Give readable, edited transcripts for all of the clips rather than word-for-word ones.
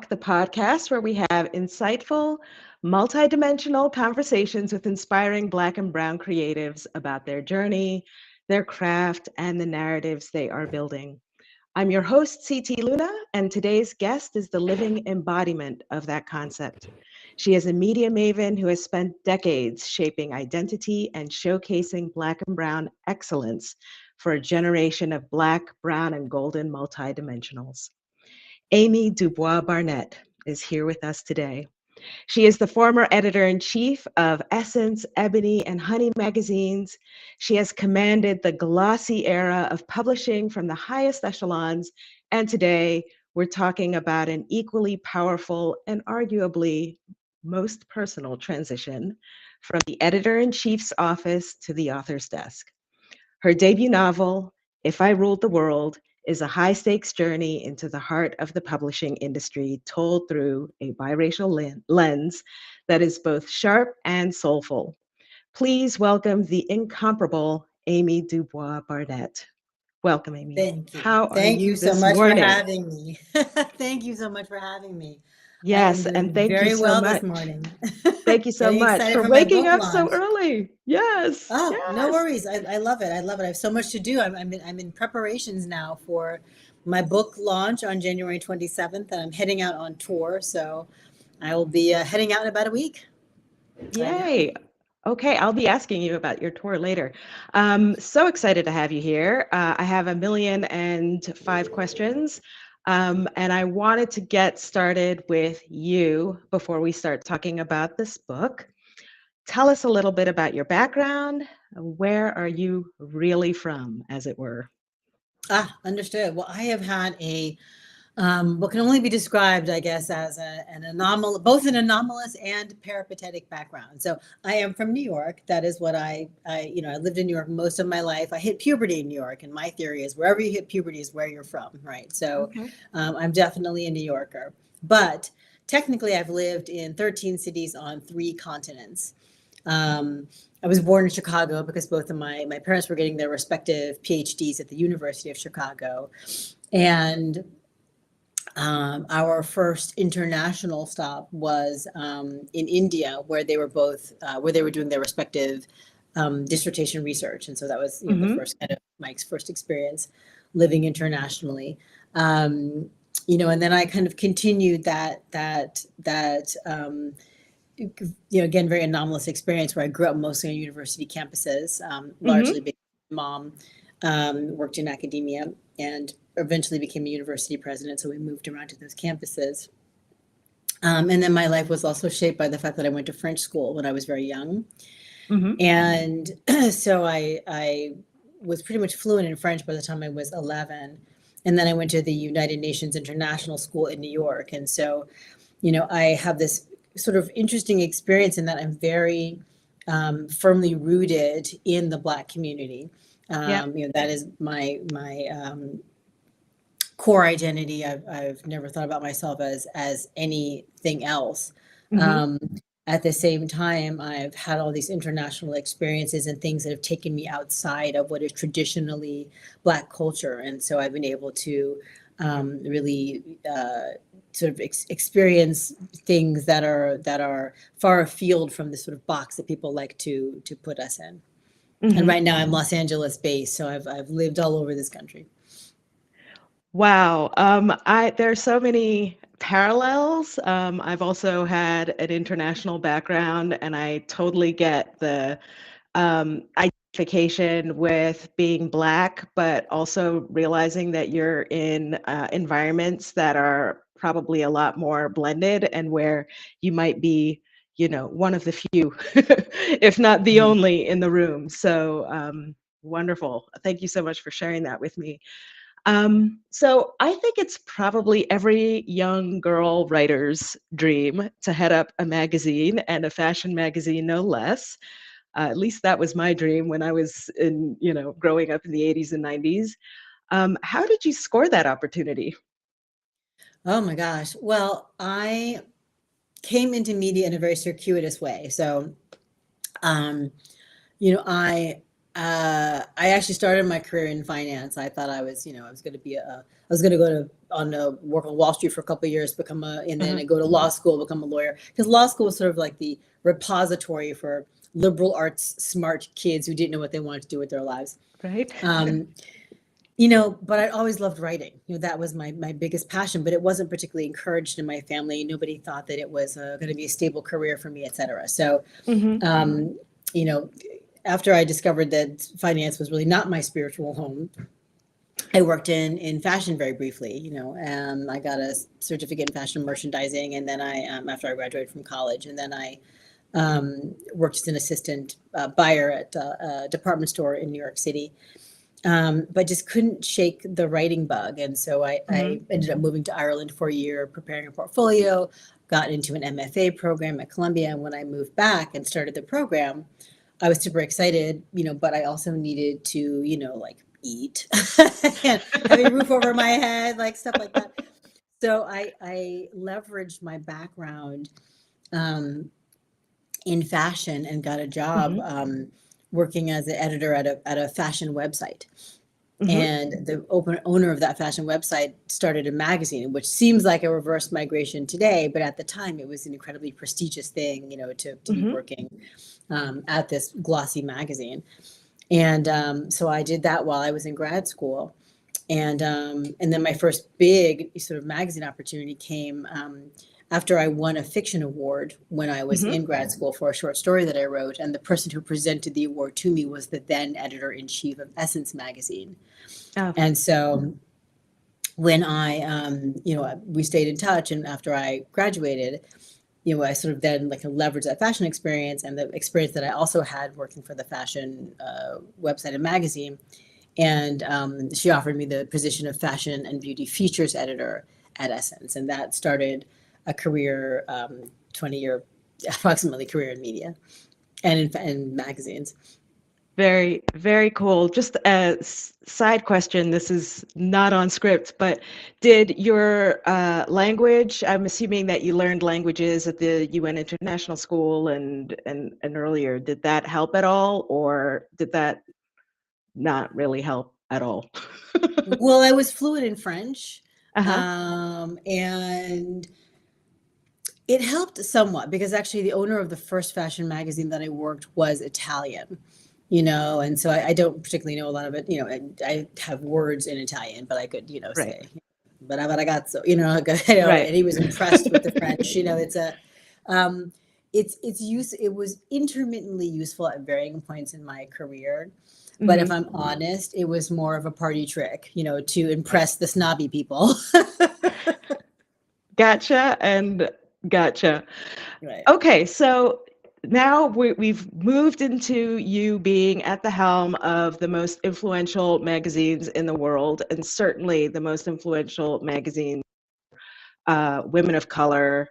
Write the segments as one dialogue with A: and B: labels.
A: Talk, the podcast where we have insightful, multidimensional conversations with inspiring Black and Brown creatives about their journey, their craft, and the narratives they are building. I'm your host, CT Luna, and today's guest is the living embodiment of that concept. She is a media maven who has spent decades shaping identity and showcasing Black and Brown excellence for a generation of Black, Brown, and Golden multidimensionals. Amy Dubois Barnett is here with us today. She is the former editor-in-chief of Essence, Ebony, and Honey magazines. She has commanded the glossy era of publishing from the highest echelons, and today we're talking about an equally powerful and arguably most personal transition from the editor-in-chief's office to the author's desk. Her debut novel, If I Ruled the World, is a high-stakes journey into the heart of the publishing industry told through a biracial lens that is both sharp and soulful. Please welcome the incomparable Amy Dubois Barnett. Welcome, Amy.
B: Thank you.
A: How are
B: Thank
A: you
B: you so
A: this
B: much
A: morning?
B: for having me. Thank you so much for having me.
A: Yes,
B: I am
A: and
B: doing
A: thank you
B: very
A: so
B: well
A: much.
B: this morning.
A: Thank you so
B: Getting
A: much
B: excited
A: for
B: for my
A: waking
B: book
A: up so
B: launch.
A: early. Yes.
B: Oh, no
A: yes.
B: worries. I love it. I love it. I have so much to do. I'm in preparations now for my book launch on January 27th, and I'm heading out on tour. So I will be heading out in about a week.
A: Yay. Okay, I'll be asking you about your tour later. So excited to have you here. I have 1,000,005 questions, and I wanted to get started with you before we start talking about this book. Tell us a little bit about your background. Where are you really from, as it were?
B: Understood. Well, I have had what can only be described, I guess, as both an anomalous and peripatetic background. So I am from New York. That is what I lived in New York most of my life. I hit puberty in New York, and my theory is wherever you hit puberty is where you're from, right? So
A: Okay.
B: I'm definitely a New Yorker. But technically, I've lived in 13 cities on 3 continents. I was born in Chicago because both of my parents were getting their respective PhDs at the University of Chicago. And our first international stop was in India, where they were doing their respective dissertation research, and so that was the first kind of my first experience living internationally. And then I kind of continued that again, very anomalous experience where I grew up mostly on university campuses, largely because my mom worked in academia and eventually became a university president. So we moved around to those campuses. And then my life was also shaped by the fact that I went to French school when I was very young. And so I was pretty much fluent in French by the time I was 11. And then I went to the United Nations International School in New York. And so, I have this sort of interesting experience in that I'm very firmly rooted in the Black community. That is my core identity. I've never thought about myself as anything else. At the same time, I've had all these international experiences and things that have taken me outside of what is traditionally Black culture. And so I've been able to really sort of experience things that are far afield from the sort of box that people like to put us in. And right now I'm Los Angeles based, so I've lived all over this country.
A: Wow. There's so many parallels. I've also had an international background, and I totally get the identification with being Black, but also realizing that you're in environments that are probably a lot more blended and where you might be, one of the few, if not the only in the room. So wonderful. Thank you so much for sharing that with me. So I think it's probably every young girl writer's dream to head up a magazine, and a fashion magazine, no less. At least that was my dream when I was growing up in the 80s and 90s. How did you score that opportunity?
B: Oh my gosh. Well, I came into media in a very circuitous way. So, I I actually started my career in finance. I thought I was, I was going to be I was going to go to work on Wall Street for a couple of years, and then
A: Uh-huh.
B: go to law school, become a lawyer. Because law school was sort of like the repository for liberal arts smart kids who didn't know what they wanted to do with their lives.
A: Right.
B: Um, but I always loved writing. That was my biggest passion, but it wasn't particularly encouraged in my family. Nobody thought that it was going to be a stable career for me, et cetera. So,
A: Mm-hmm.
B: um, you know, after I discovered that finance was really not my spiritual home, I worked in fashion very briefly. I got a certificate in fashion merchandising, and then after I graduated from college, and then I worked as an assistant buyer at a department store in New York City. But just couldn't shake the writing bug. And so I
A: Mm-hmm.
B: ended up moving to Ireland for a year, preparing a portfolio, got into an MFA program at Columbia. And when I moved back and started the program, I was super excited, but I also needed to, like eat and have a roof over my head, like stuff like that. So I leveraged my background um, in fashion and got a job
A: Mm-hmm.
B: working as an editor at a fashion website.
A: Mm-hmm.
B: And the owner of that fashion website started a magazine, which seems like a reverse migration today, but at the time it was an incredibly prestigious thing, to be
A: Mm-hmm.
B: working at this glossy magazine. And so I did that while I was in grad school. And then my first big sort of magazine opportunity came after I won a fiction award when I was
A: Mm-hmm.
B: in grad school for a short story that I wrote. And the person who presented the award to me was the then editor in chief of Essence magazine.
A: Oh.
B: And so when we stayed in touch, and after I graduated, I sort of then leveraged that fashion experience and the experience that I also had working for the fashion website and magazine. And she offered me the position of fashion and beauty features editor at Essence. And that started a career, 20-year, approximately career in media and in magazines.
A: Very, very cool. Just a side question. This is not on script, but did your language, I'm assuming that you learned languages at the UN International School and earlier, did that help at all, or did that not really help at all?
B: Well, I was fluent in French,
A: Uh-huh.
B: and it helped somewhat because actually the owner of the first fashion magazine that I worked was Italian, and so I don't particularly know a lot of it. I have words in Italian, but I could,
A: Right.
B: say, but ragazzo,
A: Right.
B: and he was impressed with the French. Um, it was intermittently useful at varying points in my career. But if
A: Hmm.
B: I'm honest, it was more of a party trick, to impress the snobby people.
A: Gotcha and gotcha.
B: Right.
A: Okay, so now we've moved into you being at the helm of the most influential magazines in the world, and certainly the most influential magazine, women of color,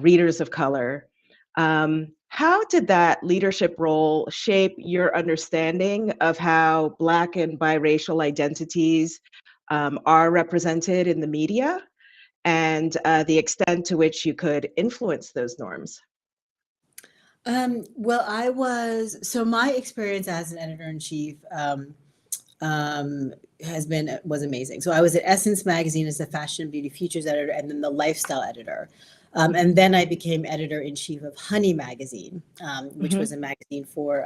A: readers of color. How did that leadership role shape your understanding of how Black and biracial identities are represented in the media, and the extent to which you could influence those norms?
B: So my experience as an editor in chief was amazing. So I was at Essence Magazine as the fashion and beauty features editor, and then the lifestyle editor. And then I became editor in chief of Honey Magazine, which
A: Hmm.
B: was a magazine for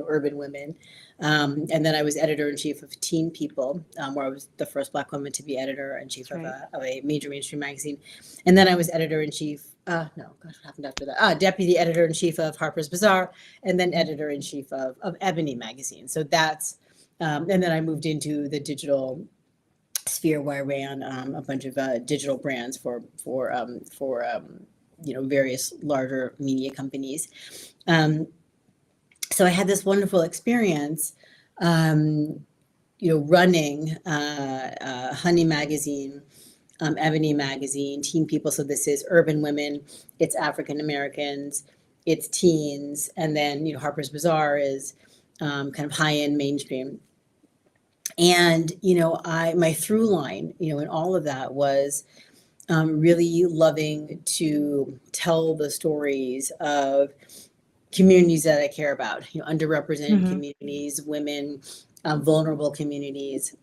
B: urban women. And then I was editor in chief of Teen People, where I was the first Black woman to be editor in chief
A: That's right.
B: of a major mainstream magazine. And then I was editor in chief. No, gosh, what happened after that? Deputy editor in chief of Harper's Bazaar, and then
A: Mhm.
B: editor in chief of Ebony magazine. So that's and then I moved into the digital sphere where I ran a bunch of digital brands for various larger media companies. Um, so I had this wonderful experience, running Honey Magazine, Ebony Magazine, Teen People. So this is urban women, it's African Americans, it's teens, and then Harper's Bazaar is kind of high end mainstream. And my through line in all of that was really loving to tell the stories of communities that I care about, underrepresented
A: Mm-hmm.
B: communities, women, vulnerable communities.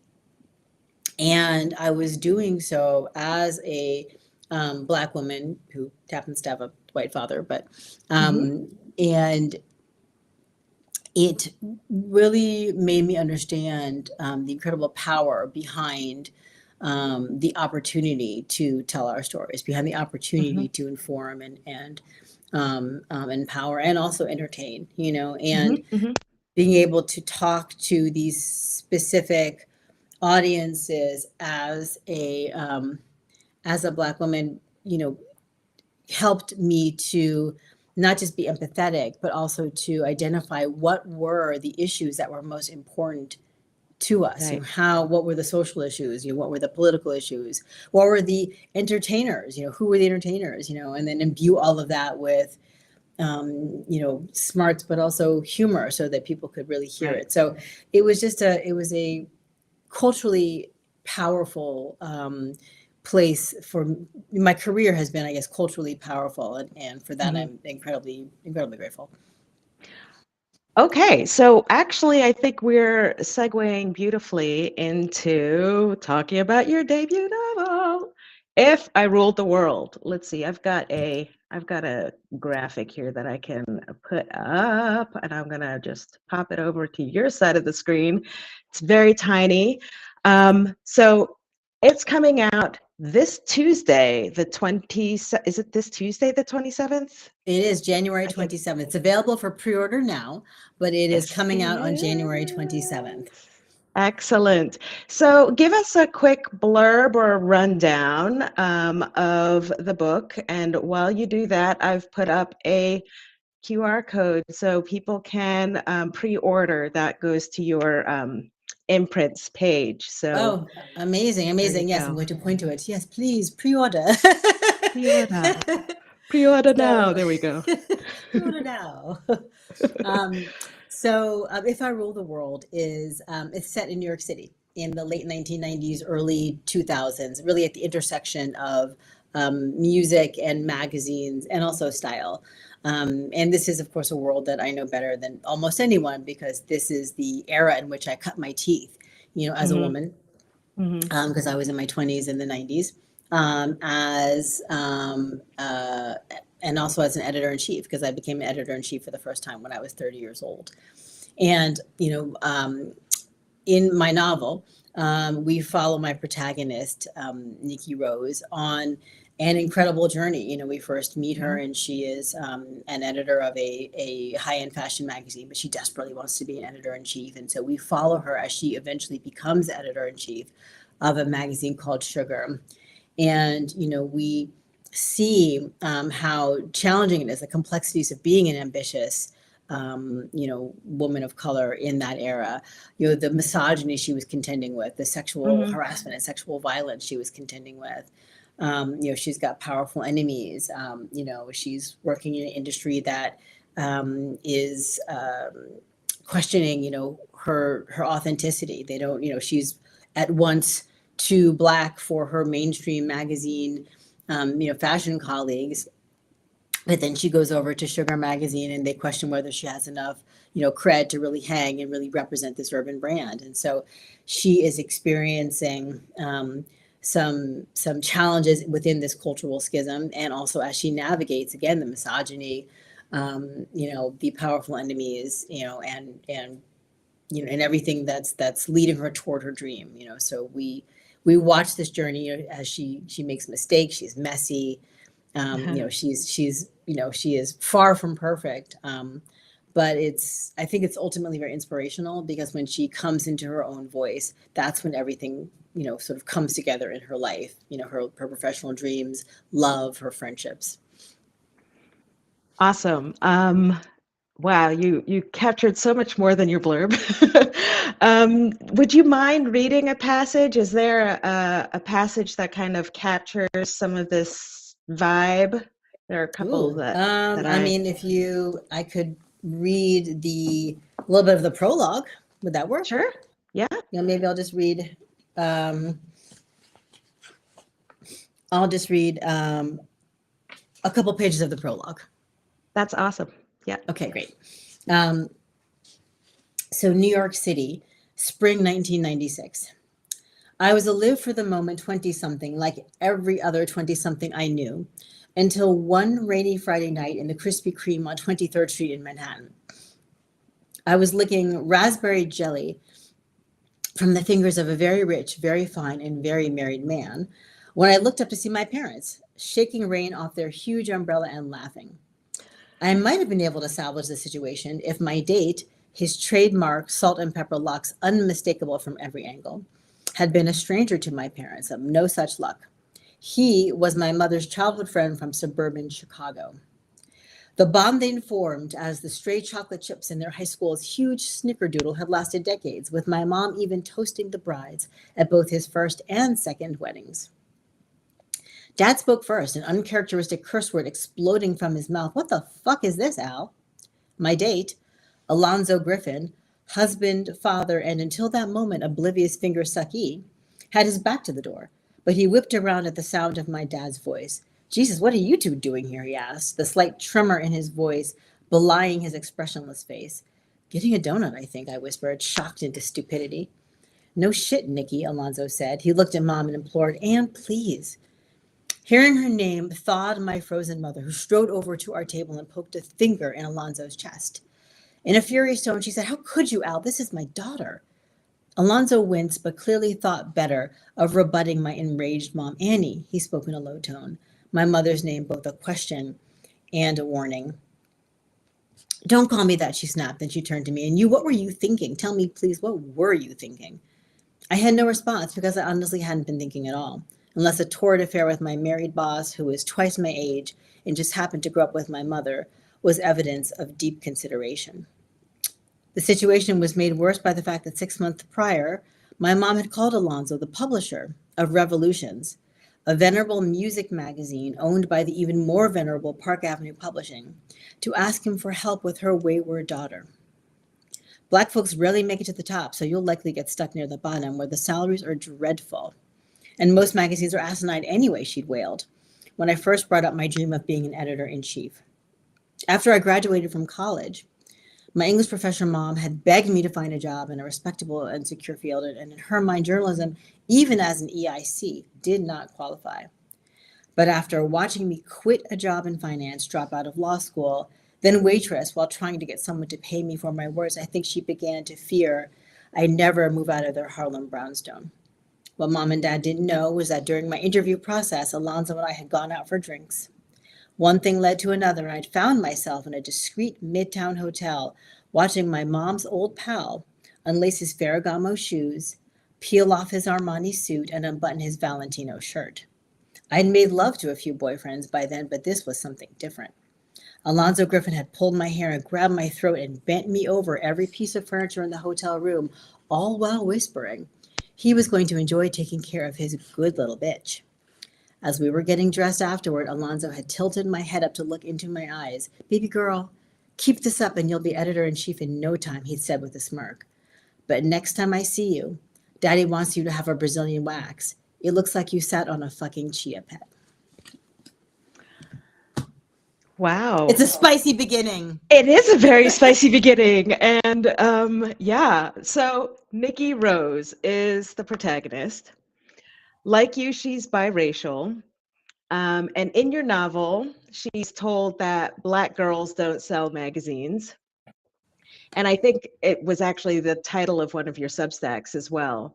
B: And I was doing so as a Black woman who happens to have a white father, but
A: Mm-hmm.
B: and it really made me understand the incredible power behind the opportunity to tell our stories, behind the
A: Mm-hmm.
B: opportunity to inform and empower and also entertain,
A: Mm-hmm.
B: and
A: Mm-hmm.
B: being able to talk to these specific audiences as a Black woman, helped me to not just be empathetic, but also to identify what were the issues that were most important to us.
A: Right.
B: What were the social issues? What were the political issues? What were the entertainers? Who were the entertainers? And then imbue all of that with, smarts, but also humor, so that people could really hear
A: Right.
B: it. So it was a culturally powerful place for my career has been, I guess, culturally powerful, and for that
A: Mm-hmm.
B: I'm incredibly grateful.
A: Okay, so actually, I think we're segueing beautifully into talking about your debut novel, If I Ruled the World. Let's see, I've got a graphic here that I can put up, and I'm gonna just pop it over to your side of the screen. It's very tiny. So it's coming out this Tuesday, the 20, is it this Tuesday, the 27th?
B: It is January
A: I think
B: 27th. It's available for pre-order now, but it is
A: yes,
B: coming
A: it
B: out on January 27th.
A: is. Excellent. So give us a quick blurb or rundown of the book. And while you do that, I've put up a QR code so people can pre-order. That goes to your imprints page. So
B: Oh, amazing,
A: there you
B: amazing. Yes, I'm
A: go.
B: going to point to it. Yes, please pre-order.
A: Pre-order. Pre-order now.
B: So
A: There we go.
B: pre-order now. Um, If I Rule the World is it's set in New York City in the late 1990s, early 2000s, really at the intersection of music and magazines and also style. And this is, of course, a world that I know better than almost anyone, because this is the era in which I cut my teeth, as a
A: Hmm.
B: woman,
A: Hmm.
B: because I was in my 20s in the 90s, as and also as an editor in chief, because I became an editor in chief for the first time when I was 30 years old. And in my novel, we follow my protagonist, Nikki Rose, on an incredible journey. We first meet her,
A: Hmm.
B: and she is an editor of a high-end fashion magazine, but she desperately wants to be an editor in chief. And so we follow her as she eventually becomes editor in chief of a magazine called Sugar. And we see how challenging it is, the complexities of being an ambitious woman of color in that era. The misogyny she was contending with, the sexual
A: Hmm.
B: harassment and sexual violence she was contending with. She's got powerful enemies. She's working in an industry that is questioning, her authenticity. They don't, she's at once too Black for her mainstream magazine, fashion colleagues. But then she goes over to Sugar Magazine, and they question whether she has enough, cred to really hang and really represent this urban brand. And so she is experiencing some challenges within this cultural schism, and also as she navigates again the misogyny, the powerful enemies, and everything that's leading her toward her dream. So we watch this journey, as she makes mistakes. She's messy. She is far from perfect. But I think it's ultimately very inspirational, because when she comes into her own voice, that's when everything, sort of comes together in her life, her professional dreams, love, her friendships.
A: Awesome. Wow, you captured so much more than your blurb. Would you mind reading a passage? Is there a passage that kind of captures some of this vibe? There are a couple
B: Ooh,
A: that
B: I
A: I
B: mean, I could read a little bit of the prologue. Would that work?
A: sure. Yeah,
B: Maybe um, I'll just read a couple pages of the prologue.
A: that's awesome. Yeah.
B: Okay, great. Um, so New York City, spring 1996. I was a live for the moment 20 something, like every other 20 something I knew, until one rainy Friday night in the Krispy Kreme on 23rd Street in Manhattan. I was licking raspberry jelly from the fingers of a very rich, very fine, and very married man when I looked up to see my parents, shaking rain off their huge umbrella and laughing. I might have been able to salvage the situation if my date, his trademark salt and pepper locks unmistakable from every angle, had been a stranger to my parents. No such luck. He was my mother's childhood friend from suburban Chicago. The bond they formed as the stray chocolate chips in their high school's huge snickerdoodle had lasted decades, with my mom even toasting the brides at both his first and second weddings. Dad spoke first, an uncharacteristic curse word exploding from his mouth. What the fuck is this, Al? My date, Alonzo Griffin, husband, father, and until that moment oblivious finger suckee, had his back to the door, but he whipped around at the sound of my dad's voice. Jesus, what are you two doing here? He asked, the slight tremor in his voice belying his expressionless face. Getting a donut, I think, I whispered, shocked into stupidity. No shit, Nikki, Alonzo said. He looked at Mom and implored, Anne, please. Hearing her name thawed my frozen mother, who strode over to our table and poked a finger in Alonzo's chest. In a furious tone, she said, How could you, Al? This is my daughter. Alonzo winced, but clearly thought better of rebutting my enraged mom. Annie, he spoke in a low tone, my mother's name both a question and a warning. Don't call me that, she snapped. Then she turned to me. And you, what were you thinking? Tell me, please, what were you thinking? I had no response because I honestly hadn't been thinking at all, unless a torrid affair with my married boss, who was twice my age and just happened to grow up with my mother, was evidence of deep consideration. The situation was made worse by the fact that 6 months prior, my mom had called Alonzo the publisher of Revolutions, a venerable music magazine owned by the even more venerable Park Avenue Publishing, to ask him for help with her wayward daughter. Black folks rarely make it to the top, so you'll likely get stuck near the bottom where the salaries are dreadful. And most magazines are asinine anyway, she'd wailed, when I first brought up my dream of being an editor-in-chief. After I graduated from college, my English professor mom had begged me to find a job in a respectable and secure field, and in her mind, journalism, even as an EIC, did not qualify. But after watching me quit a job in finance, drop out of law school, then waitress while trying to get someone to pay me for my words, I think she began to fear I'd never move out of their Harlem brownstone. What Mom and Dad didn't know was that during my interview process, Alonzo and I had gone out for drinks. One thing led to another, and I'd found myself in a discreet midtown hotel watching my mom's old pal unlace his Ferragamo shoes, peel off his Armani suit, and unbutton his Valentino shirt. I'd made love to a few boyfriends by then, but this was something different. Alonzo Griffin had pulled my hair and grabbed my throat and bent me over every piece of furniture in the hotel room, all while whispering he was going to enjoy taking care of his good little bitch. As we were getting dressed afterward, Alonzo had tilted my head up to look into my eyes. Baby girl, keep this up and you'll be editor-in-chief in no time, he'd said with a smirk. But next time I see you, Daddy wants you to have a Brazilian wax. It looks like you sat on a fucking chia pet.
A: Wow.
B: It's a spicy beginning.
A: It is a very spicy beginning. And yeah, so Nikki Rose is the protagonist. Like you, she's biracial. And in your novel, she's told that Black girls don't sell magazines. And I think it was actually the title of one of your Substacks as well.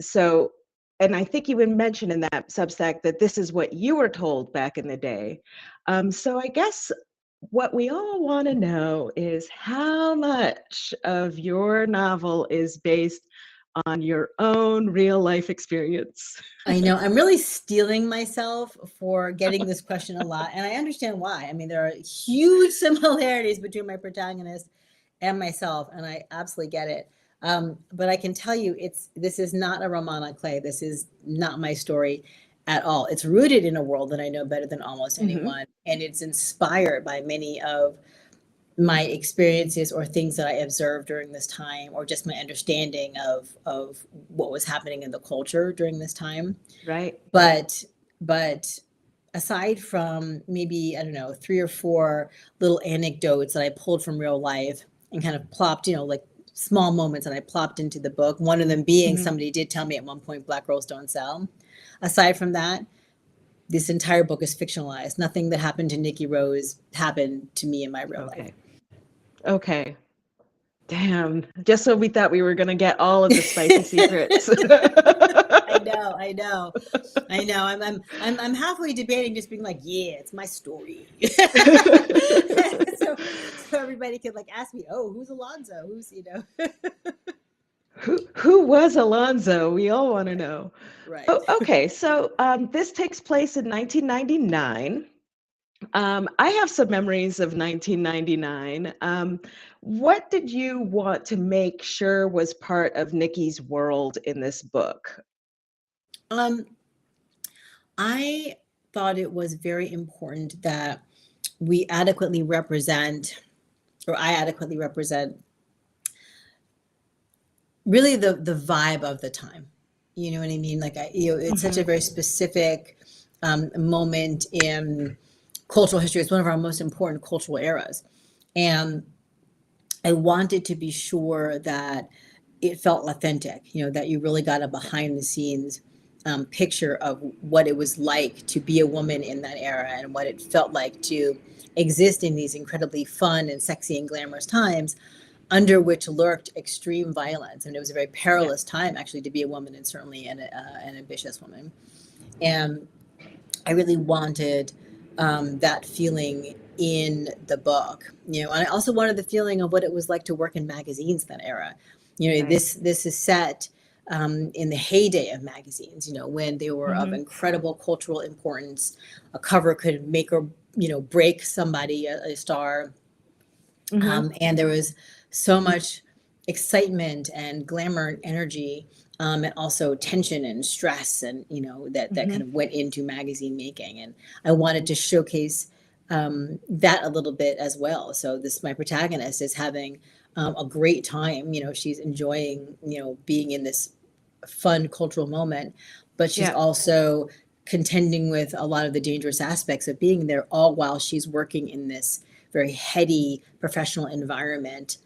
A: So, and I think you would mention in that Substack that this is what you were told back in the day. So I guess what we all want to know is how much of your novel is based on your own real life experience.
B: I know I'm really stealing myself for getting this question a lot, and I understand why. I mean, there are huge similarities between my protagonist and myself, and I absolutely get it. But I can tell you, this is not a roman à clef. This is not my story at all. It's rooted in a world that I know better than almost anyone, and it's inspired by many of my experiences or things that I observed during this time, or just my understanding of what was happening in the culture during this time.
A: Right.
B: But aside from maybe, I don't know, 3 or 4 little anecdotes that I pulled from real life and kind of plopped, like small moments that I plopped into the book. One of them being
A: Mhm.
B: somebody did tell me at one point, Black girls don't sell. Aside from that, this entire book is fictionalized. Nothing that happened to Nikki Rose happened to me in my real life.
A: Okay. Okay. Damn. Just so we thought we were gonna get all of the spicy secrets.
B: I know, I know, I know. I'm halfway debating just being like, yeah, it's my story. so, so everybody could like ask me, oh, who's Alonzo? Who's.
A: Who was Alonzo? We all want to know.
B: Right.
A: Oh, okay. So this takes place in 1999. I have some memories of 1999. What did you want to make sure was part of Nikki's world in this book?
B: Um, I thought it was very important that we adequately represent, or I adequately represent, really the vibe of the time. You know what I mean? Like it's such a
A: Mhm.
B: very specific moment in cultural history. It's one of our most important cultural eras, and I wanted to be sure that it felt authentic. That you really got a behind the scenes picture of what it was like to be a woman in that era and what it felt like to exist in these incredibly fun and sexy and glamorous times under which lurked extreme violence. And it was a very
A: Yeah.
B: perilous time, actually, to be a woman, and certainly an ambitious woman. And I really wanted that feeling in the book, and I also wanted the feeling of what it was like to work in magazines in that era.
A: Right.
B: This is set in the heyday of magazines, when they were of
A: Mhm.
B: incredible cultural importance. A cover could make or break somebody, a star.
A: Mhm.
B: And there was so much excitement and glamour and energy, and also tension and stress, and that kind
A: Mhm.
B: of went into magazine making. And I wanted to showcase that a little bit as well. So my protagonist is having a great time. She's enjoying being in this fun cultural moment, but she's
A: Yeah.
B: also contending with a lot of the dangerous aspects of being there, all while she's working in this very heady professional environment.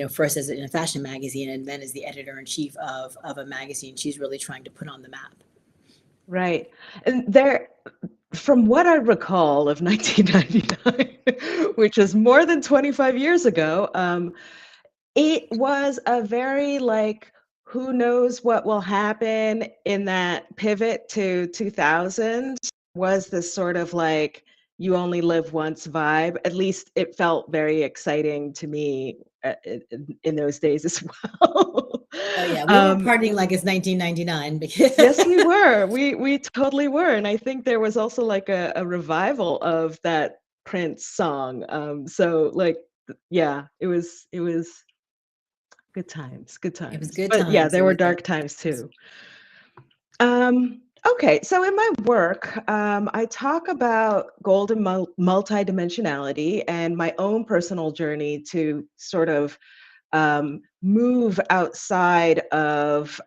B: First as in a fashion magazine, and then as the editor in chief of a magazine she's really trying to put on the map.
A: Right. And there, from what I recall of 1999, which is more than 25 years ago, it was a very like, who knows what will happen in that pivot to 2000 was this sort of like, you only live once vibe. At least it felt very exciting to me in those days as well.
B: Oh yeah, we were
A: um,
B: partying like it's 1999 because
A: yes, we were. We totally were. And I think there was also like a revival of that Prince song. So like, yeah, it was good times, good
B: it was
A: times.
B: good
A: But yeah,
B: times.
A: there
B: It
A: were
B: was
A: dark times too. Okay, so in my work, I talk about golden multidimensionality and my own personal journey to sort of move outside of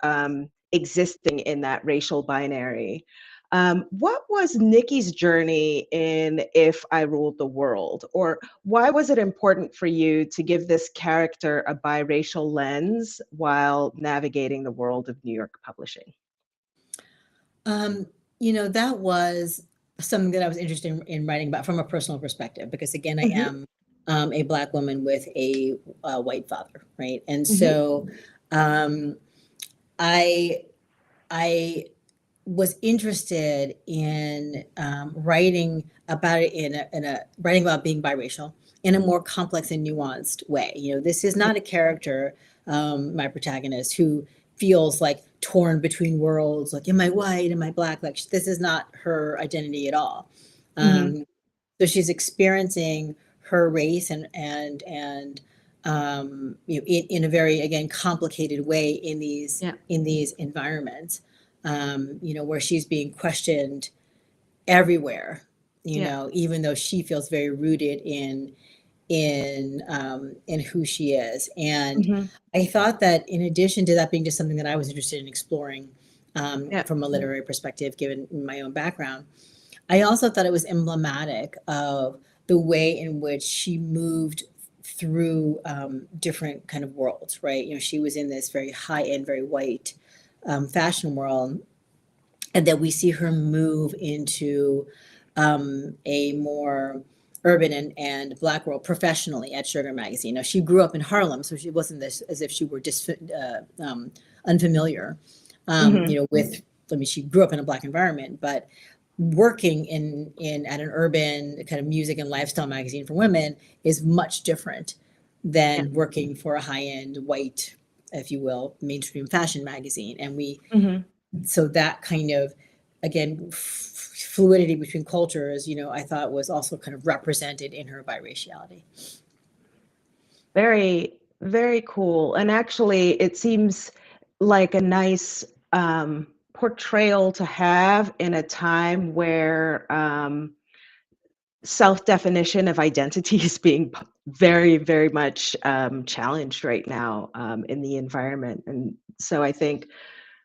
A: existing in that racial binary. What was Nikki's journey in If I Ruled the World? Or why was it important for you to give this character a biracial lens while navigating the world of New York publishing?
B: Um, that was something that I was interested in writing about from a personal perspective, because again, I
A: Hmm.
B: am a Black woman with a white father, right? And
A: Hmm.
B: so um, I I was interested in writing about it in a writing about being biracial in a more complex and nuanced way. This is
A: Yeah.
B: not a character, my protagonist, who feels like torn between worlds, like am I white, am I Black? Like this is not her identity at all.
A: Hmm.
B: um, so she's experiencing her race and in a very, again, complicated way
A: Yeah.
B: in these environments, where she's being questioned everywhere,
A: Yeah.
B: even though she feels very rooted in who she is. And
A: Hmm.
B: I thought that in addition to that being just something that I was interested in exploring
A: Yeah.
B: from a literary perspective, given my own background, I also thought it was emblematic of the way in which she moved through different kind of worlds, right? You know, she was in this very high end, very white fashion world, and then we see her move into a more urban and black world professionally at Sugar Magazine. Now, she grew up in Harlem, so she wasn't this as if she were just unfamiliar,
A: Hmm.
B: with. I mean, she grew up in a black environment, but working in at an urban kind of music and lifestyle magazine for women is much different
A: Yeah.
B: than working for a high-end white, if you will, mainstream fashion magazine. And we
A: Hmm.
B: so that kind of, again, fluidity between cultures, I thought was also kind of represented in her biraciality.
A: Very, very cool. And actually, it seems like a nice portrayal to have in a time where self-definition of identity is being very, very much challenged right now in the environment. And so I think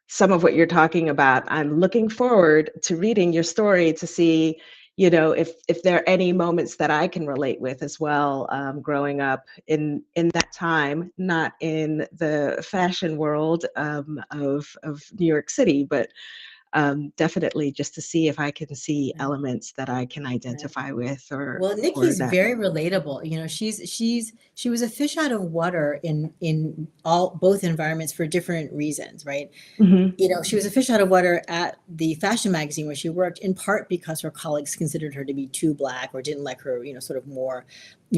A: some of what you're talking about, I'm looking forward to reading your story to see, if there are any moments that I can relate with as well, growing up in that time, not in the fashion world of New York City, but definitely just to see if I can see
B: Right.
A: elements that I can
B: Right.
A: identify with,
B: Well,
A: or
B: Nikki's
A: that.
B: very relatable. She was a fish out of water in all both environments for different reasons, right?
A: Hmm.
B: She was a fish out of water at the fashion magazine where she worked, in part because her colleagues considered her to be too black or didn't like her, sort of more,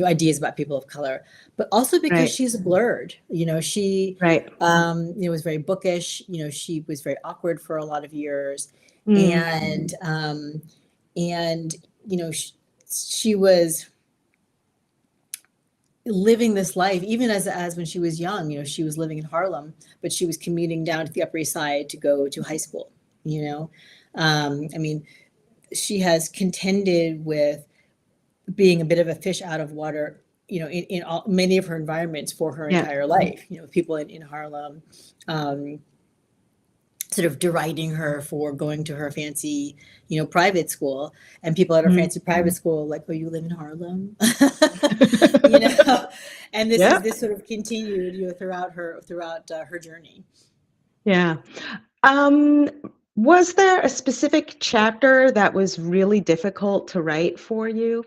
B: ideas about people of color, but also because
A: Right,
B: she's blurred. She,
A: right.
B: was very bookish. She was very awkward for a lot of years,
A: Mm,
B: and she was living this life even as when she was young. She was living in Harlem, but she was commuting down to the Upper East Side to go to high school. I mean, she has contended with being a bit of a fish out of water, in many of her environments for her
A: yeah.
B: entire life. People in Harlem, um, sort of deriding her for going to her fancy, private school, and people at her
A: Mm.
B: fancy private school like, "Oh, you live in Harlem," you know. And
A: Yeah.
B: this sort of continued, throughout her journey.
A: Yeah. Um, was there a specific chapter that was really difficult to write for you?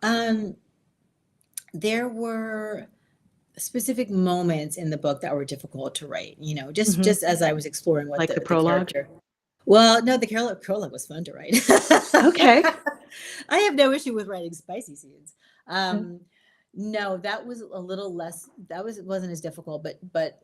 B: Um, there were specific moments in the book that were difficult to write,
A: Hmm.
B: just as I was exploring what
A: Like the
B: the
A: prologue?
B: character. Well, no, the prologue was fun to write.
A: Okay.
B: I have no issue with writing spicy scenes.
A: Yeah.
B: Um, no, that was a little less. It wasn't as difficult, but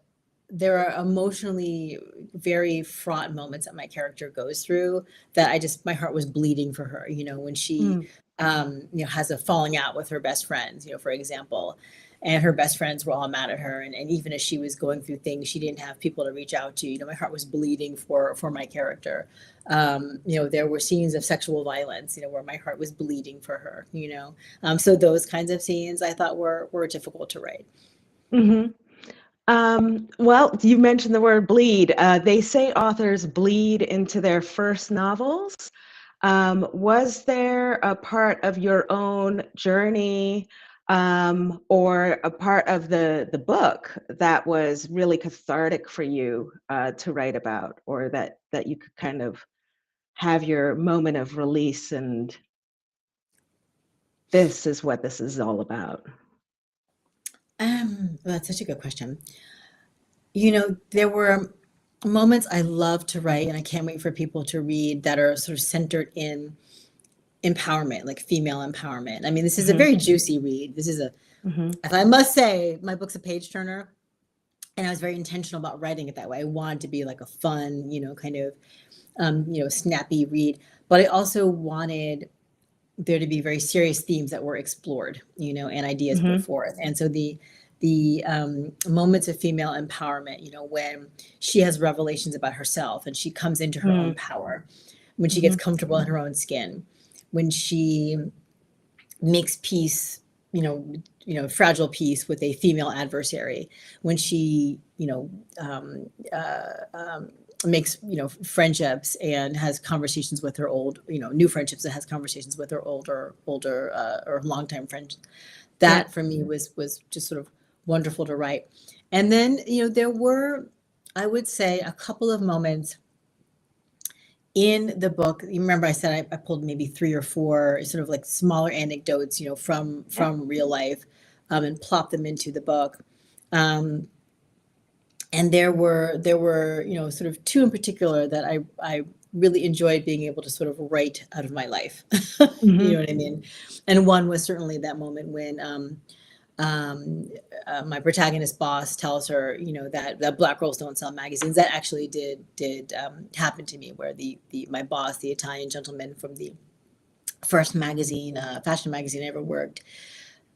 B: there are emotionally very fraught moments that my character goes through that my heart was bleeding for her. When she,
A: Mm.
B: has a falling out with her best friends, for example, and her best friends were all mad at her, and even as she was going through things, she didn't have people to reach out to. My heart was bleeding for my character. There were scenes of sexual violence, where my heart was bleeding for her. So those kinds of scenes I thought were difficult to write.
A: Hmm. Well, you mentioned the word bleed. They say authors bleed into their first novels. Was there a part of your own journey, or a part of the book that was really cathartic for you to write about, or that you could kind of have your moment of release and this is what this is all about?
B: Well, that's such a good question. There were moments I love to write, and I can't wait for people to read, that are sort of centered in empowerment, like female empowerment. I mean, this is a
A: Hmm.
B: very juicy read.
A: Hmm.
B: If I must say, my book's a page turner, and I was very intentional about writing it that way. I wanted to be like a fun, kind of, snappy read, but I also wanted there to be very serious themes that were explored, and ideas put
A: Hmm.
B: forth. And so the moments of female empowerment, when she has revelations about herself and she comes into her own
A: Hmm.
B: power, when she gets
A: Hmm.
B: comfortable in her own skin, when she makes peace, fragile peace with a female adversary, when she, makes, friendships and has conversations with her new friendships, and has conversations with her older, or longtime friends.
A: Yeah.
B: That for me was just sort of wonderful to write. And then, there were, I would say, a couple of moments in the book. You remember I said I pulled maybe 3 or 4 sort of like smaller anecdotes, from real life, and plopped them into the book. And there were, sort of 2 in particular that I really enjoyed being able to sort of write out of my life. You know what I mean? And one was certainly that moment when my protagonist boss tells her, that Black girls don't sell magazines. That actually did happen to me, where my boss, the Italian gentleman from the first fashion magazine I ever worked,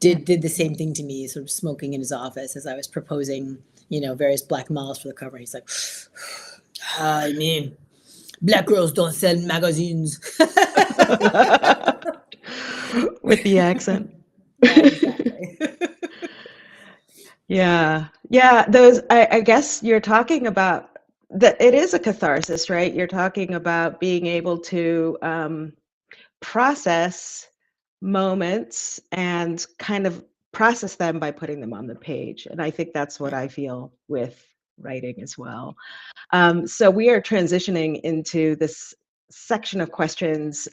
B: did the same thing to me, sort of smoking in his office as I was proposing, various Black models for the cover. He's like, I mean, Black girls don't sell magazines.
A: With the accent.
B: Yeah, exactly.
A: Yeah. Yeah. I guess you're talking about that. It is a catharsis, right? You're talking about being able to process moments and kind of process them by putting them on the page. And I think that's what I feel with writing as well. So we are transitioning into this section of questions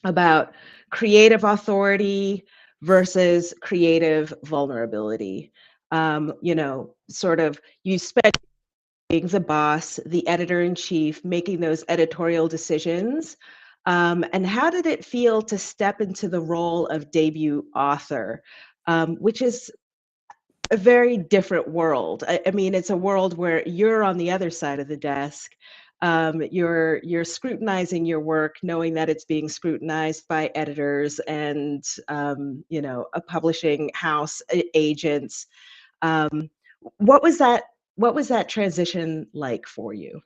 A: about creative authority versus creative vulnerability. Sort of you spent being the boss, the editor in chief, making those editorial decisions. And how did it feel to step into the role of debut author, which is a very different world. I mean, it's a world where you're on the other side of the desk. You're scrutinizing your work, knowing that it's being scrutinized by editors and a publishing house, agents. Um, what was that? What was that transition like for you?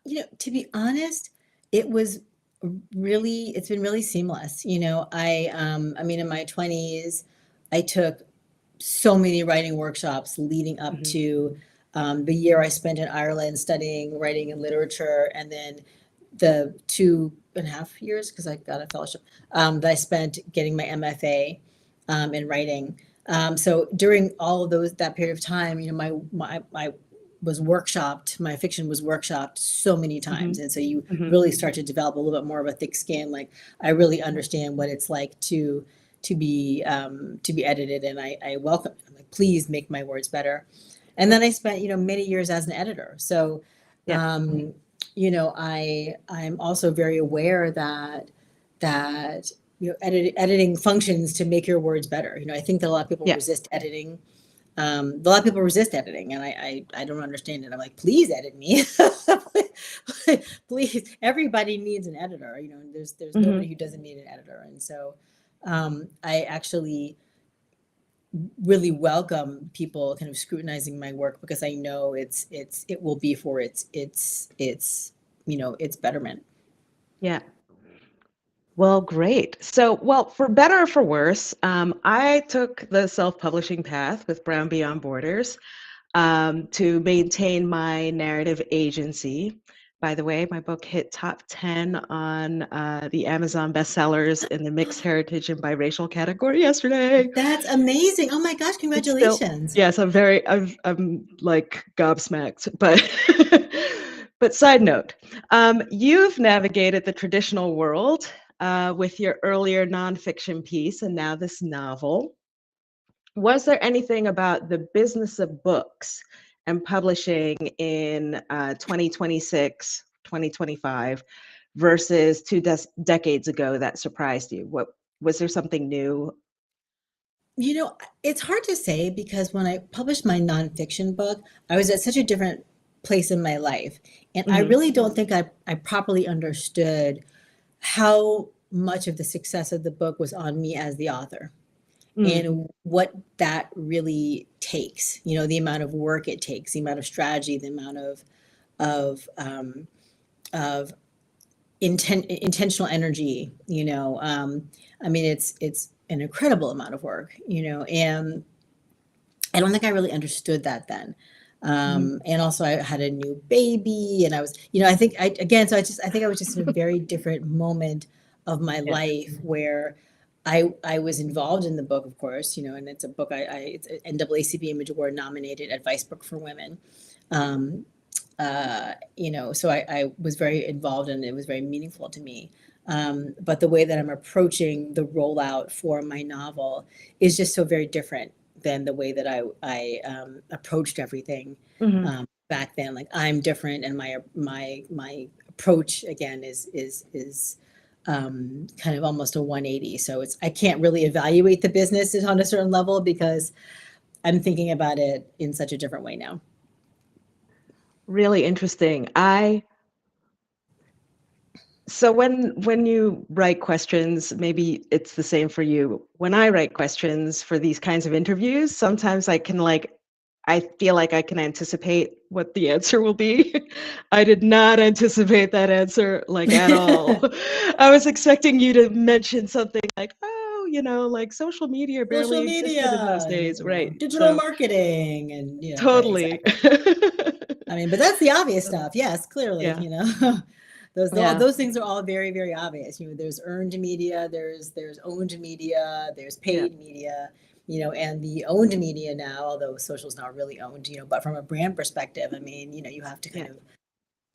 B: To be honest, it's been really seamless. I mean, in my 20s, I took so many writing workshops leading up
A: Mhm.
B: to the year I spent in Ireland studying writing and literature, and then the 2.5 years, because I got a fellowship, that I spent getting my MFA in writing. So during all of that period of time, my my fiction was workshopped so many times.
A: Mhm.
B: And so you
A: Mhm.
B: really start to develop a little bit more of a thick skin. Like, I really understand what it's like to be edited, and I welcome, I'm like, please make my words better. And then I spent, many years as an editor. So,
A: Yeah.
B: I'm also very aware that editing functions to make your words better. I think that a lot of people
A: Yeah.
B: resist editing. A lot of people resist editing, and I don't understand it. I'm like, please edit me. Please, everybody needs an editor. There's nobody
A: Mhm.
B: who doesn't need an editor. And so I actually really welcome people kind of scrutinizing my work, because I know it will be for its betterment.
A: Yeah. Well, great. So, well, for better or for worse, I took the self-publishing path with Brown Beyond Borders to maintain my narrative agency. By the way, my book hit top 10 on the Amazon bestsellers in the mixed heritage and biracial category yesterday.
B: That's amazing. Oh my gosh,
A: It's still,
B: congratulations.
A: yes, I'm like gobsmacked, but but side note, you've navigated the traditional world with your earlier nonfiction piece and now this novel. Was there anything about the business of books and publishing in 2026, 2025 versus decades ago that surprised you? What was there something new?
B: It's hard to say, because when I published my nonfiction book, I was at such a different place in my life. And I
A: Hmm.
B: really don't think I properly understood how much of the success of the book was on me as the author,
A: Mm.
B: and what that really takes, the amount of work it takes, the amount of strategy, the amount of of intentional energy. I mean, it's an incredible amount of work, and I don't think I really understood that then. And also I had a new baby, and I was, I think I think I was just in a very different moment of my
A: Yeah.
B: life where I was involved in the book, of course, and it's a book it's an NAACP Image Award nominated advice book for women. Um, so I was very involved and it was very meaningful to me. But the way that I'm approaching the rollout for my novel is just so very different than the way that I approached everything
A: Hmm.
B: back then. Like I'm different, and my approach again is kind of almost a 180. So I can't really evaluate the business on a certain level because I'm thinking about it in such a different way now.
A: Really interesting. So when you write questions, maybe it's the same for you. When I write questions for these kinds of interviews, sometimes I feel like I can anticipate what the answer will be. I did not anticipate that answer like at all. I was expecting you to mention something like, oh, like social media
B: Social
A: barely existed in those
B: media and
A: days, right?
B: digital
A: So
B: marketing and right,
A: totally.
B: exactly. I mean, but that's the obvious stuff. Yes, clearly,
A: Yeah.
B: all
A: Yeah.
B: those things are all very, very obvious. There's earned media, there's owned media, there's
A: Yeah.
B: paid media, and the owned media now, although social's not really owned, but from a brand perspective, I mean, you have to kind
A: Yeah.
B: of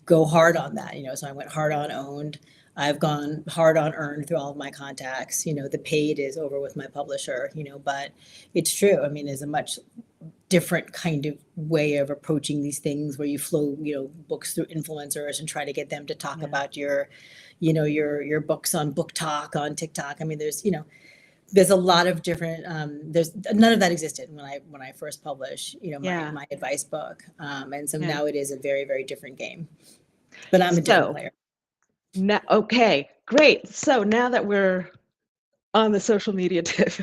B: go hard on that. So I went hard on owned. I've gone hard on earned through all of my contacts. The paid is over with my publisher, but it's true. I mean, there's a much different kind of way of approaching these things where you flow, books through influencers and try to get them to talk
A: Yeah.
B: about your books on Book Talk on TikTok. I mean, there's a lot of different there's none of that existed when I first published my
A: Yeah.
B: my advice book, and so
A: Yeah.
B: now it is a very, very different game, but I'm a different
A: So
B: player.
A: now, okay, great. So now that we're on the social media tip,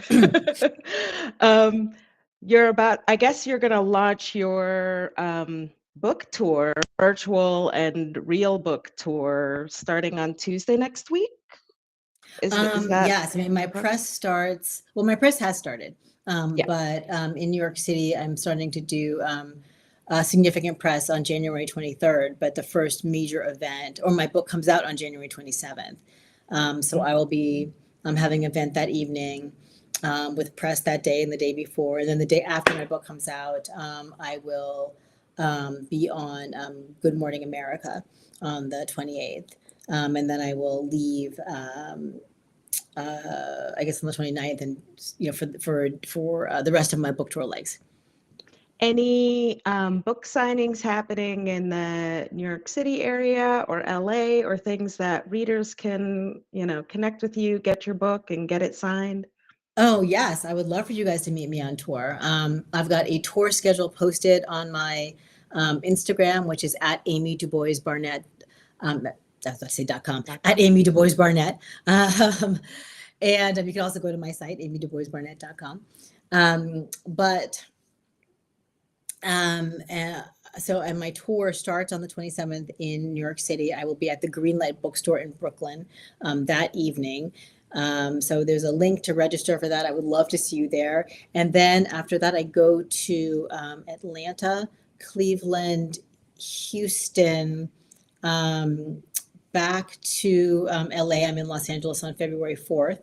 A: um, I guess you're going to launch your book tour, virtual and real book tour, starting on Tuesday next week. Is that
B: Yes, I mean,
A: correct?
B: my press has started,
A: Yeah.
B: but in New York City, I'm starting to do a significant press on January 23rd, but the first major event, or my book comes out on January 27th. So I will be having an event that evening with press that day and the day before. And then the day after my book comes out, I will be on Good Morning America on the 28th. And then I will leave I guess on the 29th, and for the rest of my book tour legs.
A: Any book signings happening in the New York City area or LA, or things that readers can, connect with you, get your book and get it signed?
B: Oh yes, I would love for you guys to meet me on tour. I've got a tour schedule posted on my Instagram, which is at Amy Dubois Barnett. That's I say .com at Amy Dubois Barnett. And you can also go to my site, amyduboisbarnett.com. But and and my tour starts on the 27th in New York City. I will be at the Greenlight Bookstore in Brooklyn that evening. So there's a link to register for that. I would love to see you there. And then after that, I go to Atlanta, Cleveland, Houston, back to LA. I'm in Los Angeles on February 4th.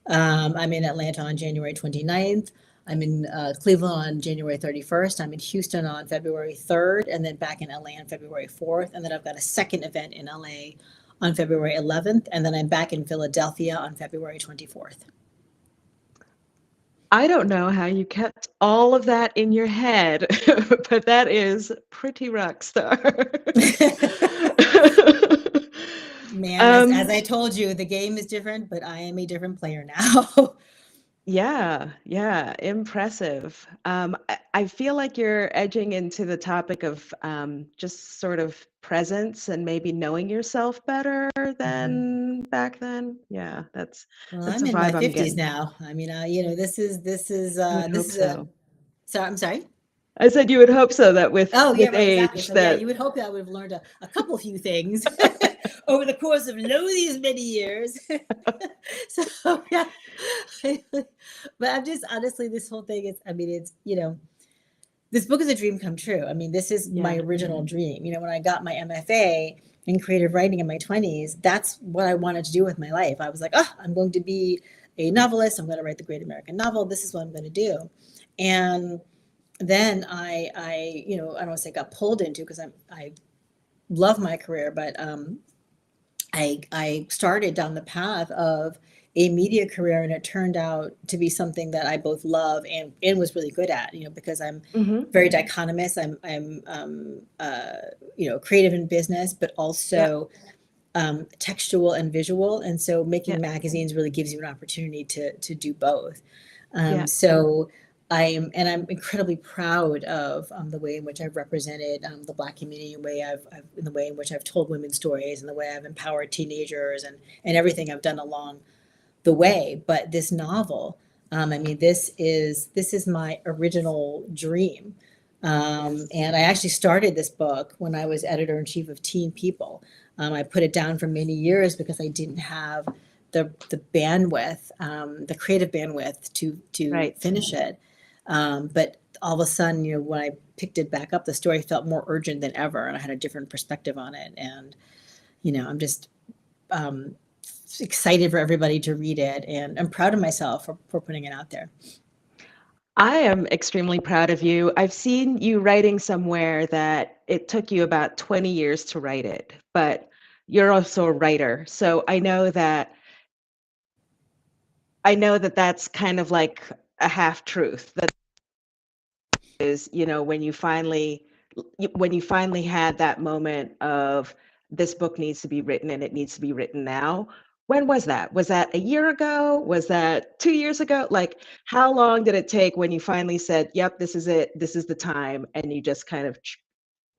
B: I'm in Atlanta on January 29th. I'm in Cleveland on January 31st. I'm in Houston on February 3rd, and then back in LA on February 4th. And then I've got a second event in LA on February 11th. And then I'm back in Philadelphia on February 24th.
A: I don't know how you kept all of that in your head, but that is pretty rock star.
B: Man, as
A: Um,
B: I told you, the game is different, but I am a different player now.
A: yeah, impressive. I feel like you're edging into the topic of just sort of presence and maybe knowing yourself better
B: Mhm.
A: than back then. Yeah,
B: Well,
A: that's
B: I'm
A: a
B: in my
A: vibe I'm
B: 50s
A: getting.
B: now. I mean,
A: I would
B: this
A: hope
B: is a.
A: so.
B: Sorry, I'm sorry.
A: I said you would hope so that with
B: Oh, yeah,
A: with
B: right, exactly.
A: age
B: So, yeah,
A: that
B: you would hope that I would have learned a couple few things over the course of these many years. So, yeah. But I'm just honestly, this whole thing is, I mean, it's, this book is a dream come true. I mean, this is my
A: Yeah.
B: original dream. You know, when I got my MFA in creative writing in my 20s, that's what I wanted to do with my life. I was like, oh, I'm going to be a novelist. I'm going to write the great American novel. This is what I'm going to do. And then you know, I don't want to say got pulled into, because I love my career, but I started down the path of a media career, and it turned out to be something that I both love and was really good at, you know, because I'm
A: Mm-hmm.
B: very dichotomous. I'm you know, creative in business, but
A: Yeah.
B: also textual and visual. And so
A: Yeah.
B: making magazines really gives you an opportunity to do both.
A: Yeah.
B: So I'm incredibly proud of the way in which I've represented the Black community, in the way in which I've told women's stories, and the way I've empowered teenagers, and everything I've done along the way. But this novel, I mean, this is my original dream.
A: Yes.
B: And I actually started this book when I was editor in chief of Teen People. I put it down for many years because I didn't have the bandwidth, the creative bandwidth to
A: Right.
B: finish it. But all of a sudden, you know, when I picked it back up, the story felt more urgent than ever, and I had a different perspective on it. And you know, I'm just um, excited for everybody to read it, and I'm proud of myself for putting it out there.
A: I am extremely proud of you. I've seen you writing somewhere that it took you about 20 years to write it, but you're also a writer. So I know that that's kind of like a half truth. That is, when you finally had that moment of this book needs to be written and it needs to be written now. When was that? Was that a year ago? Was that 2 years ago? Like, how long did it take when you finally said, "Yep, this is it. This is the time," and you just kind of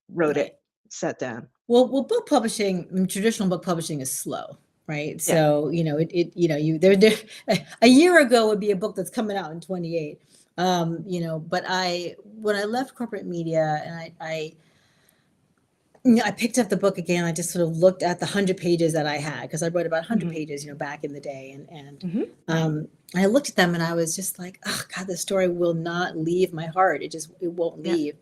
A: wrote
B: Right.
A: it, sat down?
B: Well, book publishing, traditional book publishing is slow, right?
A: Yeah.
B: So, you know, you know, there, a year ago would be a book that's coming out in 28. You know, but when I left corporate media, and you know, I picked up the book again. I just sort of looked at the 100 pages that I had, because I wrote about 100 pages, you know, back in the day,
A: Hmm.
B: I looked at them and I was just like, oh God, this story will not leave my heart. It won't
A: Yeah.
B: leave.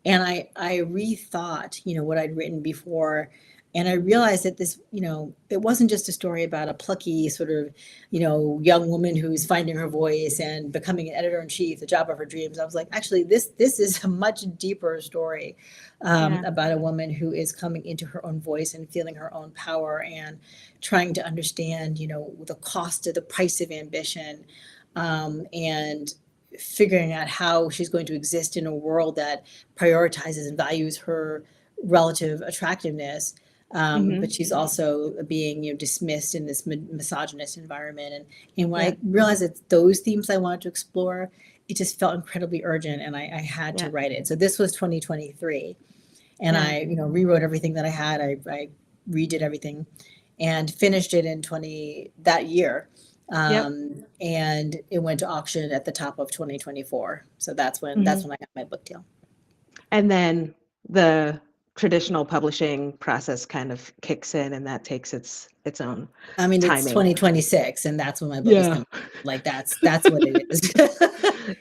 B: And I rethought, you know, what I'd written before, and I realized that this, you know, it wasn't just a story about a plucky sort of, you know, young woman who's finding her voice and becoming an editor in chief, the job of her dreams. I was like, actually, this is a much deeper story,
A: Yeah.
B: about a woman who is coming into her own voice and feeling her own power, and trying to understand, you know, the cost of the price of ambition, and figuring out how she's going to exist in a world that prioritizes and values her relative attractiveness. But
A: Hmm.
B: she's also being, you know, dismissed in this misogynist environment. And when
A: Yeah.
B: I realized it's those themes I wanted to explore, it just felt incredibly urgent, and I had to
A: Yeah.
B: write it. So this was 2023, and
A: Yeah.
B: I, you know, rewrote everything that I had. I redid everything and finished it in 20 that year.
A: Yep.
B: And it went to auction at the top of 2024. So that's
A: Hmm.
B: when I got my book deal.
A: And then the traditional publishing process kind of kicks in, and that takes its own
B: I mean, it's
A: timing.
B: 2026, and that's when my book is
A: Yeah.
B: coming. Like that's what it is.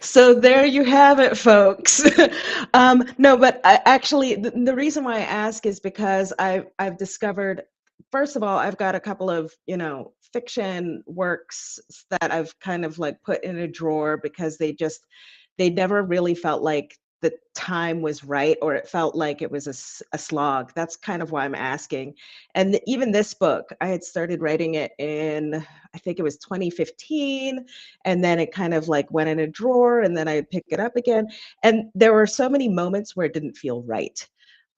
A: So there you have it, folks. No, but actually, the reason why I ask is because I've discovered, first of all, I've got a couple of, fiction works that I've kind of like put in a drawer because they never really felt like the time was right, or it felt like it was a slog. That's kind of why I'm asking. And even this book, I had started writing it in, I think it was 2015, and then it kind of like went in a drawer, and then I'd pick it up again. And there were so many moments where it didn't feel right,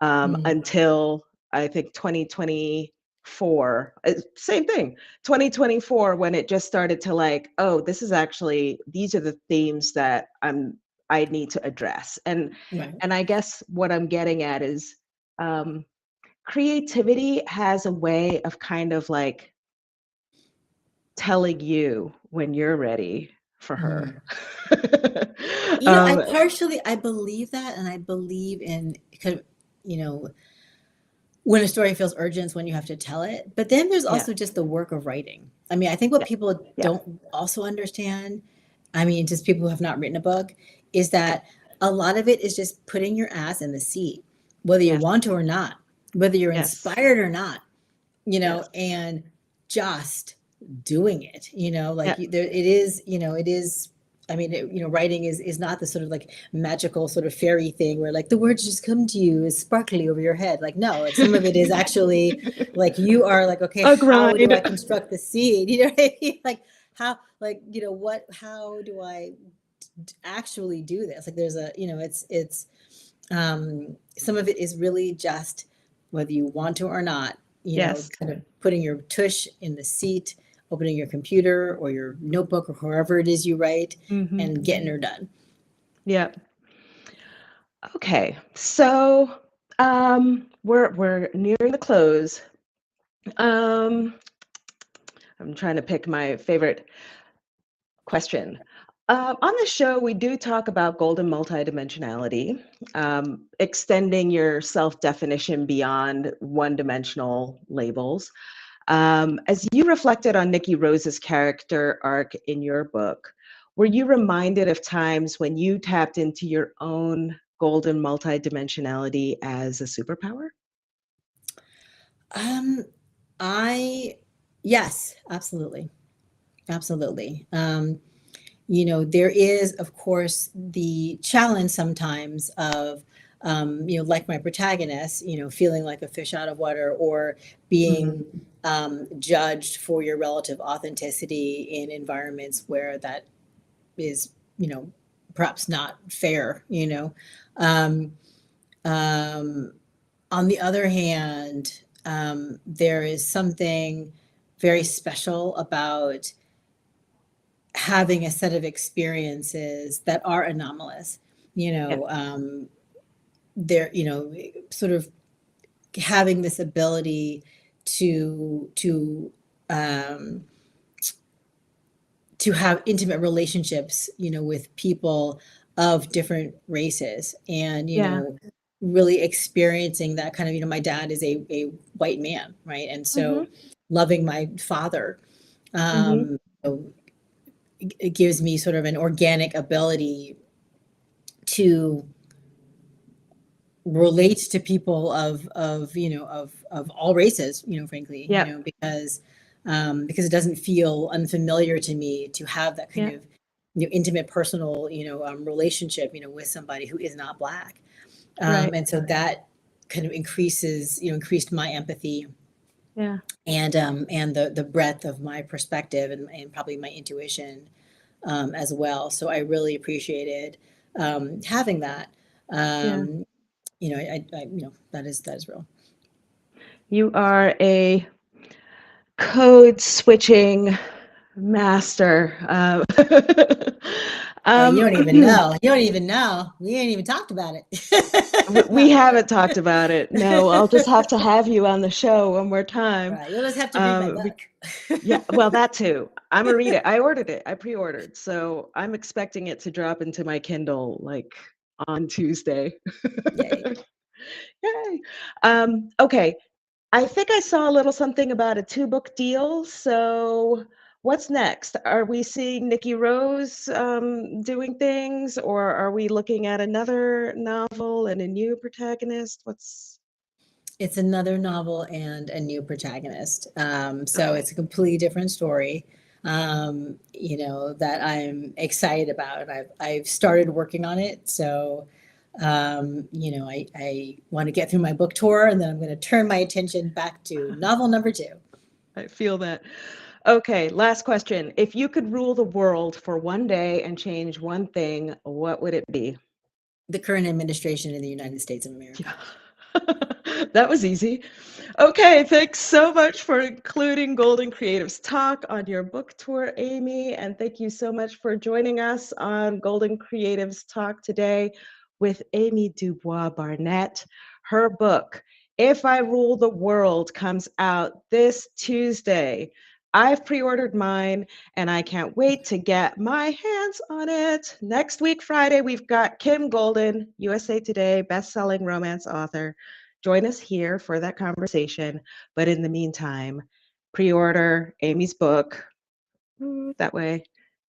B: Mm,
A: until I think 2024, same thing, 2024, when it just started to like, oh, these are the themes that I need to address.
B: right.
A: And I guess what I'm getting at is, um, creativity has a way of kind of like telling you when you're ready for her.
B: Mm. You know,
A: um,
B: I believe that, and I believe in kind of, you know, when a story feels urgent is when you have to tell it. But then there's
A: yeah,
B: also just the work of writing. I mean, I think what
A: yeah,
B: people
A: yeah,
B: don't also understand, I mean, just people who have not written a book, is
A: yeah,
B: that a lot of it is just putting your ass in the seat, whether you
A: Yes.
B: want to or not, whether you're
A: Yes.
B: inspired or not,
A: Yes.
B: and just doing it, like
A: Yeah.
B: there, it is, it is. I mean, writing is not the sort of like magical sort of fairy thing where like the words just come to you as sparkly over your head. Like, no, some of it is actually like you are like, okay,
A: A
B: how do I
A: grind.
B: construct the seed? You know what I mean? Like how, like, how do I actually do this? Like there's a, some of it is really just whether you want to or not,
A: Yes.
B: kind of putting your tush in the seat, opening your computer or your notebook or wherever it is you write,
A: Hmm.
B: and getting her done.
A: Yeah. Okay. So we're nearing the close. Um, I'm trying to pick my favorite question. On the show, we do talk about golden multidimensionality, extending your self definition beyond one dimensional labels. As you reflected on Nikki Rose's character arc in your book, were you reminded of times when you tapped into your own golden multidimensionality as a superpower?
B: Um, I, yes, absolutely. Absolutely. There is, of course, the challenge sometimes of, like my protagonist, feeling like a fish out of water or
A: Hmm.
B: being judged for your relative authenticity in environments where that is, perhaps not fair, Um, um, on the other hand, there is something very special about having a set of experiences that are anomalous,
A: Yeah,
B: they're, sort of having this ability to um, to have intimate relationships, with people of different races, and
A: yeah.
B: really experiencing that kind of, my dad is a white man, right? And
A: Hmm.
B: so loving my father,
A: Hmm.
B: you know, it gives me sort of an organic ability to relate to people of all races, frankly,
A: Yeah,
B: because it doesn't feel unfamiliar to me to have that kind
A: yeah,
B: of, intimate personal, relationship, with somebody who is not black.
A: right.
B: And so that kind of increased my empathy
A: Yeah,
B: and the breadth of my perspective and probably my intuition, as well. So I really appreciated having that.
A: yeah.
B: Um, that is real.
A: You are a code switching master.
B: You
A: Um,
B: don't even know. You don't even know. We ain't even talked about
A: we
B: it.
A: haven't talked about it. No, I'll just have to have you on the show one more time.
B: Right. You'll just have to read my
A: Bec-
B: book.
A: yeah, well, that too. I'm gonna read it. I ordered it. I pre-ordered, so I'm expecting it to drop into my Kindle like on Tuesday.
B: Yay.
A: Yay. Okay. I think I saw a little something about a two-book deal. So what's next? Are we seeing Nikki Rose doing things, or are we looking at another novel and a new protagonist? What's
B: It's another novel and a new protagonist. So
A: okay?
B: it's a completely different story, that I'm excited about. And I've started working on it. So, I want to get through my book tour and then I'm going to turn my attention back to novel number two.
A: I feel that. Okay, last question. If you could rule the world for one day and change one thing, what would it be?
B: The current administration in the United States of America.
A: Yeah. That was easy. Okay, thanks so much for including Golden Creatives Talk on your book tour, Amy. And thank you so much for joining us on Golden Creatives Talk today with Amy Dubois Barnett. Her book, If I Rule the World, comes out this Tuesday. I've pre ordered mine and I can't wait to get my hands on it. Next week, Friday, we've got Kim Golden, USA Today best-selling romance author. Join us here for that conversation. But in the meantime, pre-order Amy's book that way.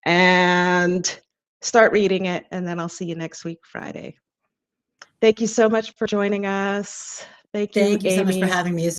A: And start reading it, and then I'll see you next week, Friday. Thank you so much for joining us. Thank you,
B: Thank you so much for
A: Amy.
B: having me.